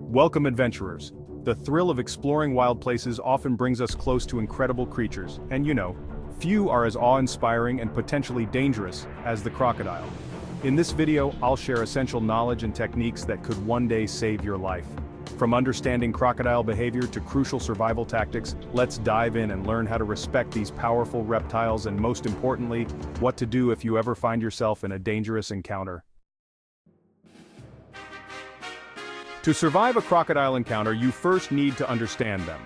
Welcome, adventurers. The thrill of exploring wild places often brings us close to incredible creatures, and few are as awe-inspiring and potentially dangerous as the crocodile. In this video, I'll share essential knowledge and techniques that could one day save your life. From understanding crocodile behavior to crucial survival tactics, let's dive in and learn how to respect these powerful reptiles and, most importantly, what to do if you ever find yourself in a dangerous encounter. To survive a crocodile encounter, you first need to understand them.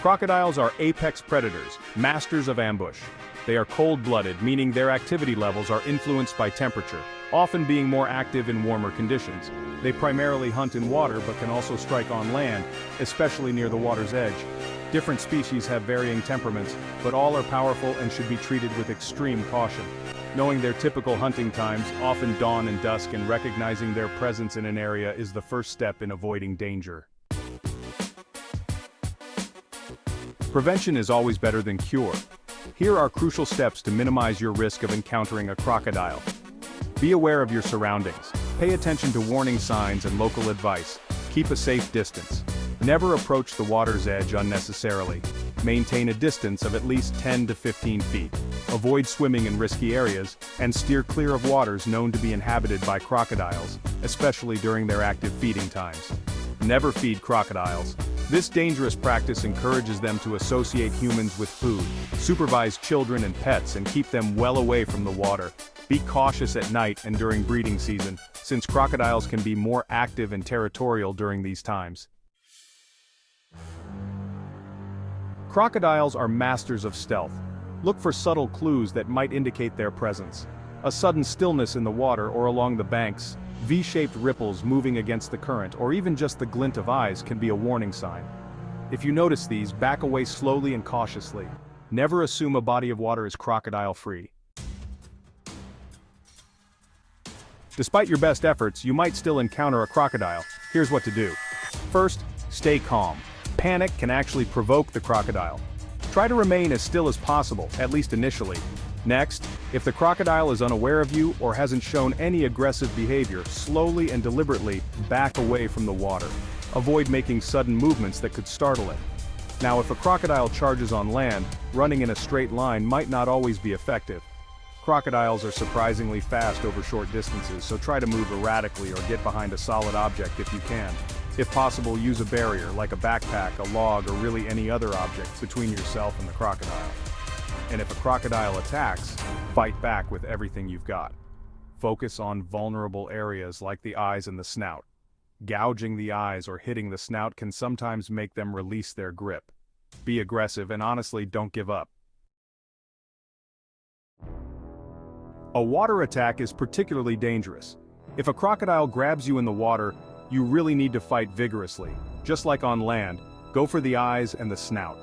Crocodiles are apex predators, masters of ambush. They are cold-blooded, meaning their activity levels are influenced by temperature, often being more active in warmer conditions. They primarily hunt in water but can also strike on land, especially near the water's edge. Different species have varying temperaments, but all are powerful and should be treated with extreme caution. Knowing their typical hunting times, often dawn and dusk, and recognizing their presence in an area is the first step in avoiding danger. Prevention is always better than cure. Here are crucial steps to minimize your risk of encountering a crocodile. Be aware of your surroundings. Pay attention to warning signs and local advice. Keep a safe distance. Never approach the water's edge unnecessarily. Maintain a distance of at least 10 to 15 feet. Avoid swimming in risky areas, and steer clear of waters known to be inhabited by crocodiles, especially during their active feeding times. Never feed crocodiles. This dangerous practice encourages them to associate humans with food, supervise children and pets, and keep them well away from the water. Be cautious at night and during breeding season, since crocodiles can be more active and territorial during these times. Crocodiles are masters of stealth. Look for subtle clues that might indicate their presence. A sudden stillness in the water or along the banks, V-shaped ripples moving against the current, or even just the glint of eyes can be a warning sign. If you notice these, back away slowly and cautiously. Never assume a body of water is crocodile-free. Despite your best efforts, you might still encounter a crocodile. Here's what to do. First, stay calm. Panic can actually provoke the crocodile. Try to remain as still as possible, at least initially. Next, if the crocodile is unaware of you or hasn't shown any aggressive behavior, slowly and deliberately back away from the water. Avoid making sudden movements that could startle it. Now, if a crocodile charges on land, running in a straight line might not always be effective. Crocodiles are surprisingly fast over short distances, so try to move erratically or get behind a solid object if you can. If possible, use a barrier, like a backpack, a log, or really any other object, between yourself and the crocodile. And if a crocodile attacks, fight back with everything you've got. Focus on vulnerable areas like the eyes and the snout. Gouging the eyes or hitting the snout can sometimes make them release their grip. Be aggressive and honestly don't give up. A water attack is particularly dangerous. If a crocodile grabs you in the water, you really need to fight vigorously. Just like on land, go for the eyes and the snout.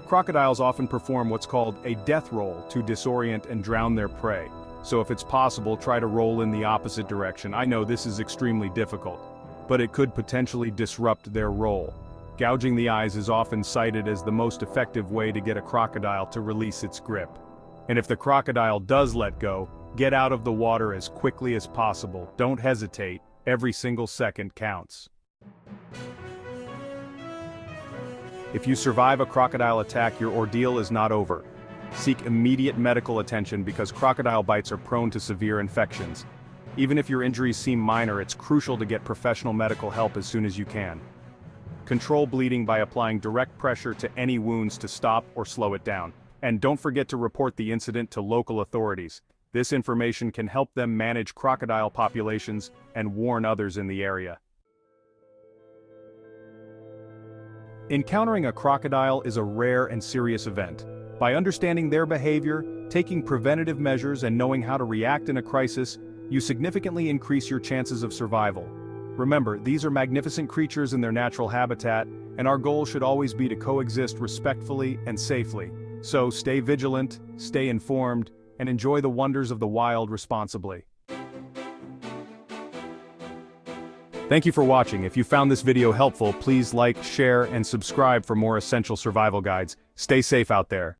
Crocodiles often perform what's called a death roll to disorient and drown their prey. So if it's possible, try to roll in the opposite direction. I know this is extremely difficult, but it could potentially disrupt their roll. Gouging the eyes is often cited as the most effective way to get a crocodile to release its grip. And if the crocodile does let go, get out of the water as quickly as possible. Don't hesitate. Every single second counts. If you survive a crocodile attack, your ordeal is not over. Seek immediate medical attention because crocodile bites are prone to severe infections. Even if your injuries seem minor, it's crucial to get professional medical help as soon as you can. Control bleeding by applying direct pressure to any wounds to stop or slow it down. And don't forget to report the incident to local authorities. This information can help them manage crocodile populations and warn others in the area. Encountering a crocodile is a rare and serious event. By understanding their behavior, taking preventative measures, and knowing how to react in a crisis, you significantly increase your chances of survival. Remember, these are magnificent creatures in their natural habitat, and our goal should always be to coexist respectfully and safely. So stay vigilant, stay informed, and enjoy the wonders of the wild responsibly. Thank you for watching. If you found this video helpful, please like, share, and subscribe for more essential survival guides. Stay safe out there.